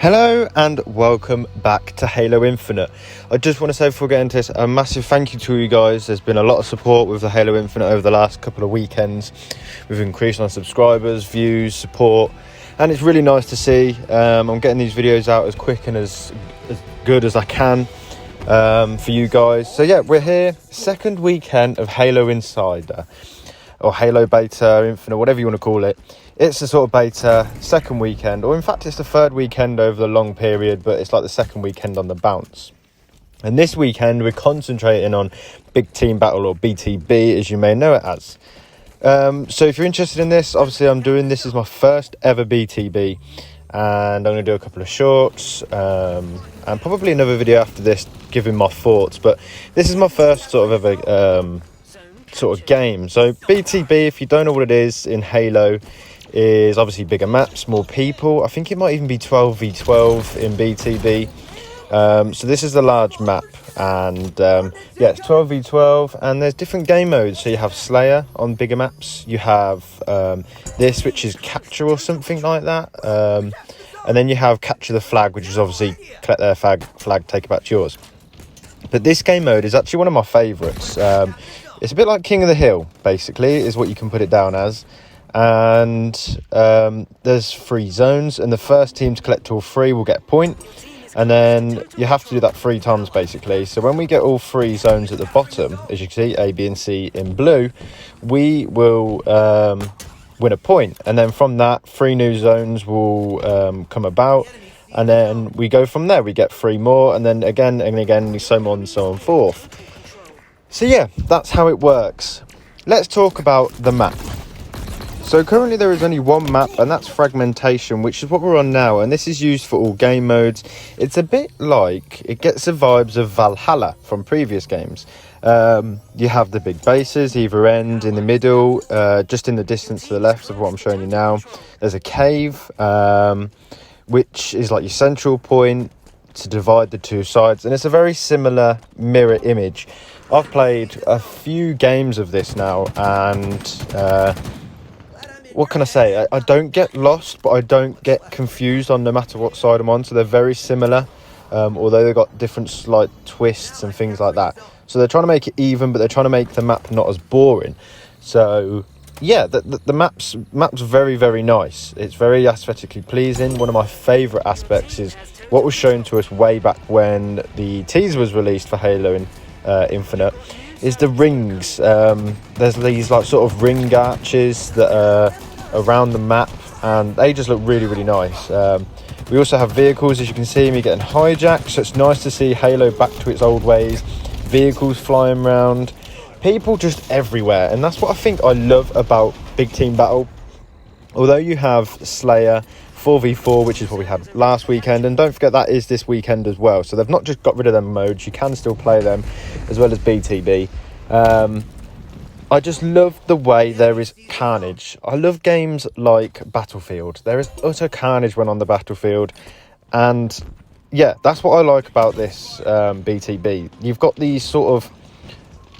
Hello and welcome back to Halo Infinite. I just want to say before getting into this, a massive thank you to you guys. There's been a lot of support with the Halo Infinite over the last couple of weekends. We've increased our subscribers, views, support, and it's really nice to see. I'm getting these videos out as quick and as good as I can for you guys. So yeah, we're here, second weekend of Halo Insider, or Halo Beta Infinite, whatever you want to call it. It's the sort of beta second weekend, or in fact it's the third weekend over the long period, but it's like the second weekend on the bounce. And this weekend we're concentrating on Big Team Battle, or BTB as you may know it as. So if you're interested in this, obviously this is my first ever BTB, and I'm going to do a couple of shorts and probably another video after this giving my thoughts, but this is my first sort of ever game. So BTB, if you don't know what it is in Halo, is obviously bigger maps, more people. I think it might even be 12v12 in BTB. So this is the large map, and yeah, it's 12v12, and there's different game modes. So you have Slayer on bigger maps, you have this, which is Capture or something like that, and then you have Capture the Flag, which is obviously collect their flag, take it back to yours. But this game mode is actually one of my favourites. It's a bit like King of the Hill, basically, is what you can put it down as. And there's 3 zones, and the first team to collect all 3 will get a point, and then you have to do that 3 times basically. So when we get all 3 zones at the bottom, as you can see, A, B and C in blue, we will win a point, and then from that 3 new zones will come about, and then we go from there. We get 3 more, and then again and again, so on and so on forth. So yeah, that's how it works. Let's talk about the map. So currently there is only one map, and that's Fragmentation, which is what we're on now, and this is used for all game modes. It's a bit like, it gets the vibes of Valhalla from previous games. You have the big bases, either end, in the middle, just in the distance to the left of what I'm showing you now. There's a cave, which is like your central point to divide the 2 sides, and it's a very similar mirror image. I've played a few games of this now, and what can I say? I don't get lost, but I don't get confused on no matter what side I'm on. So they're very similar, although they've got different slight twists and things like that. So they're trying to make it even, but they're trying to make the map not as boring. So yeah, the map's very, very nice. It's very aesthetically pleasing. One of my favourite aspects is what was shown to us way back when the teaser was released for Halo Infinite, is the rings. There's these like sort of ring arches that are around the map, and they just look really, really nice. We also have vehicles, as you can see me getting hijacked, so it's nice to see Halo back to its old ways. Vehicles flying around, people just everywhere, and that's what I think I love about Big Team Battle. Although you have Slayer 4v4, which is what we had last weekend, and don't forget that is this weekend as well, so they've not just got rid of them modes, you can still play them as well as BTB. I just love the way there is carnage. I love games like Battlefield. There is utter carnage when on the battlefield, and yeah, that's what I like about this BTB. You've got these sort of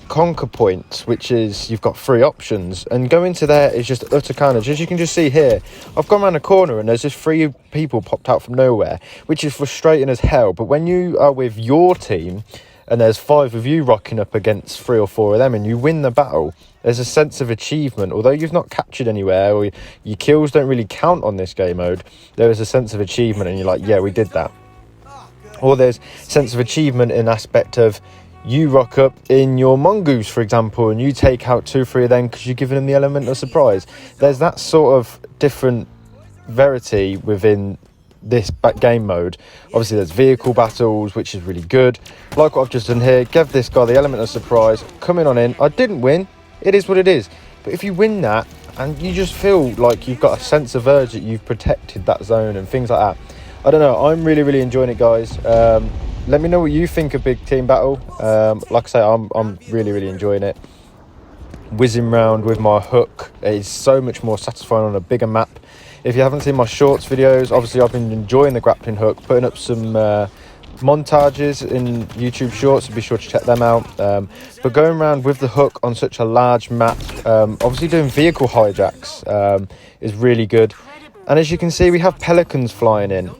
conquer points, which is you've got 3 options, and going to there is just utter carnage. As you can just see here, I've gone around a corner and there's just 3 people popped out from nowhere, which is frustrating as hell. But when you are with your team and there's 5 of you rocking up against 3 or 4 of them and you win the battle, there's a sense of achievement. Although you've not captured anywhere, or your kills don't really count on this game mode, there is a sense of achievement, and you're like, yeah, we did that. Or there's sense of achievement in aspect of you rock up in your mongoose, for example, and you take out 2-3 of them because you're giving them the element of surprise. There's that sort of different verity within this game mode. Obviously there's vehicle battles, which is really good, like what I've just done here. Give this guy the element of surprise, coming on in. I didn't win, it is what it is, but if you win that, and you just feel like you've got a sense of urge that you've protected that zone and things like that. I don't know, I'm really, really enjoying it, guys. Let me know what you think of Big Team Battle. Like I say, I'm really, really enjoying it. Whizzing round with my hook is so much more satisfying on a bigger map. If you haven't seen my shorts videos, obviously I've been enjoying the grappling hook, putting up some montages in YouTube shorts, so be sure to check them out. But going around with the hook on such a large map, obviously doing vehicle hijacks is really good. And as you can see, we have pelicans flying in.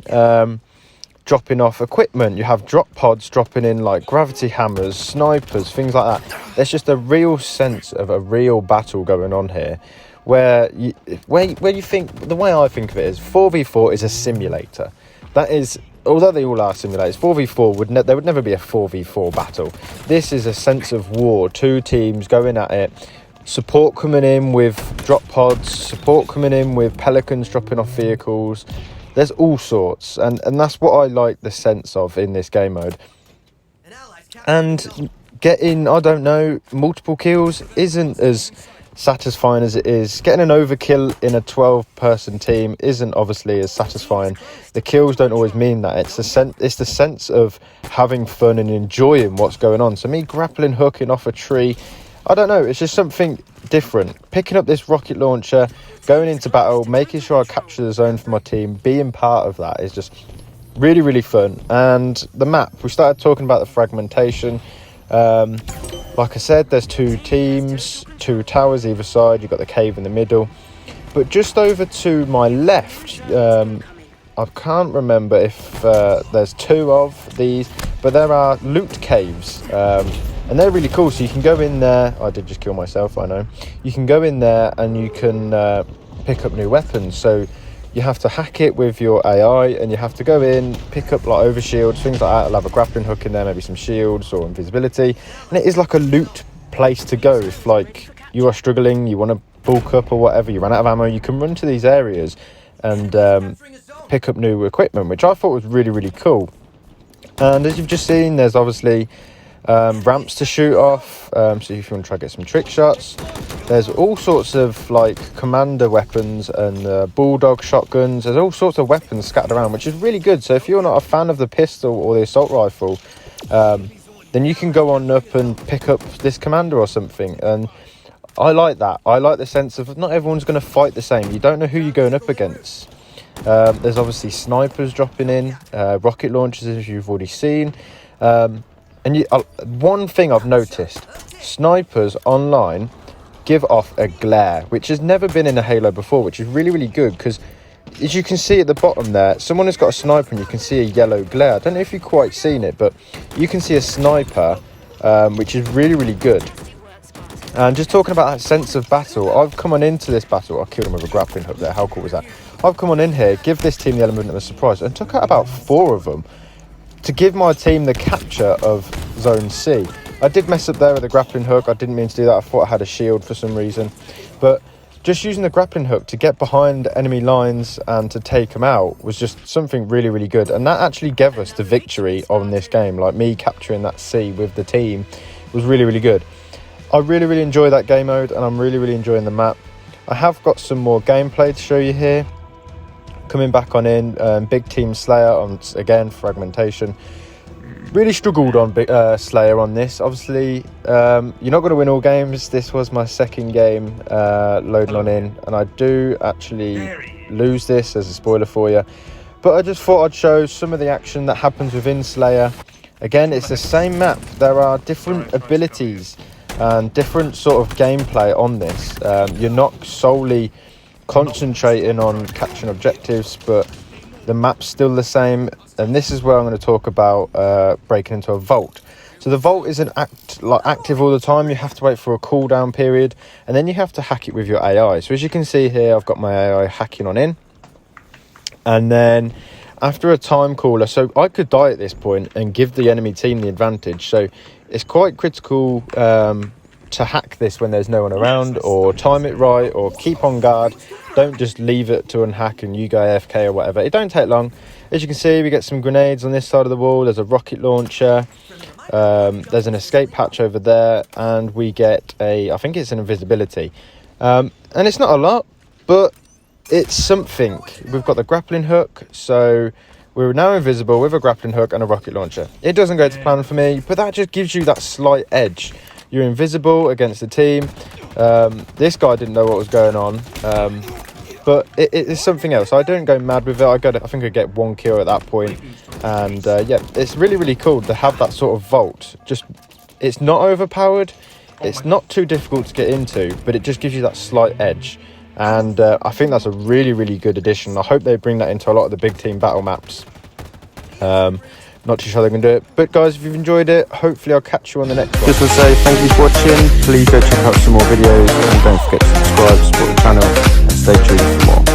dropping off equipment. You have drop pods dropping in like gravity hammers, snipers, things like that. There's just a real sense of a real battle going on here, where you think, the way I think of it is 4v4 is a simulator. That is, although they all are simulators, 4v4 there would never be a 4v4 battle. This is a sense of war, two teams going at it, support coming in with drop pods, support coming in with pelicans dropping off vehicles. There's all sorts, and that's what I like the sense of in this game mode. And getting, I don't know, multiple kills isn't as satisfying as it is. Getting an overkill in a 12-person team isn't obviously as satisfying. The kills don't always mean that. It's the sense of having fun and enjoying what's going on. So me grappling hooking off a tree, I don't know, it's just something different. Picking up this rocket launcher, going into battle, making sure I capture the zone for my team, being part of that is just really, really fun. And the map, we started talking about the fragmentation. Like I said, there's two teams, two towers either side. You've got the cave in the middle. But just over to my left, I can't remember if there's two of these, but there are loot caves. And they're really cool, so you can go in there. I did just kill myself, I know. You can go in there and you can pick up new weapons. So you have to hack it with your AI, and you have to go in, pick up like overshields, things like that. I'll have a grappling hook in there, maybe some shields or invisibility. And it is like a loot place to go. If like you are struggling, you want to bulk up or whatever, you run out of ammo, you can run to these areas and pick up new equipment, which I thought was really, really cool. And as you've just seen, there's obviously ramps to shoot off, so if you want to try to get some trick shots. There's all sorts of like commander weapons and bulldog shotguns. There's all sorts of weapons scattered around, which is really good. So if you're not a fan of the pistol or the assault rifle, then you can go on up and pick up this commander or something. And I like that. I like the sense of not everyone's going to fight the same. You don't know who you're going up against. There's obviously snipers dropping in, rocket launchers as you've already seen. And one thing I've noticed, snipers online give off a glare, which has never been in a Halo before, which is really, really good, because as you can see at the bottom there, someone has got a sniper and you can see a yellow glare. I don't know if you've quite seen it, but you can see a sniper, which is really, really good. And just talking about that sense of battle, I've come on into this battle. I killed him with a grappling hook there. How cool was that? I've come on in here, give this team the element of a surprise, and took out about 4 of them to give my team the capture of Zone C. I did mess up there with the grappling hook. I didn't mean to do that. I thought I had a shield for some reason. But just using the grappling hook to get behind enemy lines and to take them out was just something really, really good. And that actually gave us the victory on this game. Like me capturing that C with the team was really, really good. I really, really enjoy that game mode, and I'm really, really enjoying the map. I have got some more gameplay to show you here. Coming back on in, Big Team Slayer on, again, fragmentation. Really struggled on Slayer on this. Obviously, you're not going to win all games. This was my second game loading on in, and I do actually lose this as a spoiler for you. But I just thought I'd show some of the action that happens within Slayer. Again, it's the same map. There are different abilities and different sort of gameplay on this. You're not solely concentrating on catching objectives, but the map's still the same. And this is where I'm going to talk about breaking into a vault. So the vault isn't active all the time. You have to wait for a cooldown period, and then you have to hack it with your AI. So as you can see here, I've got my AI hacking on in, and then after a time caller, so I could die at this point and give the enemy team the advantage. So it's quite critical to hack this when there's no one around, or time it right, or keep on guard. Don't just leave it to unhack and you go AFK or whatever. It don't take long. As you can see, we get some grenades on this side of the wall. There's a rocket launcher. There's an escape hatch over there, and we get I think it's an invisibility. And it's not a lot, but it's something. We've got the grappling hook, so we're now invisible with a grappling hook and a rocket launcher. It doesn't go to plan for me, but that just gives you that slight edge. You're invisible against the team. This guy didn't know what was going on, but it's something else. I don't go mad with it. I think I get 1 kill at that point, and yeah, it's really, really cool to have that sort of vault. Just, it's not overpowered. It's not too difficult to get into, but it just gives you that slight edge. And I think that's a really, really good addition. I hope they bring that into a lot of the big team battle maps. Not too sure they're going to do it, but guys, if you've enjoyed it, hopefully I'll catch you on the next one. Just want to say thank you for watching. Please go check out some more videos and don't forget to subscribe, support the channel, and stay tuned for more.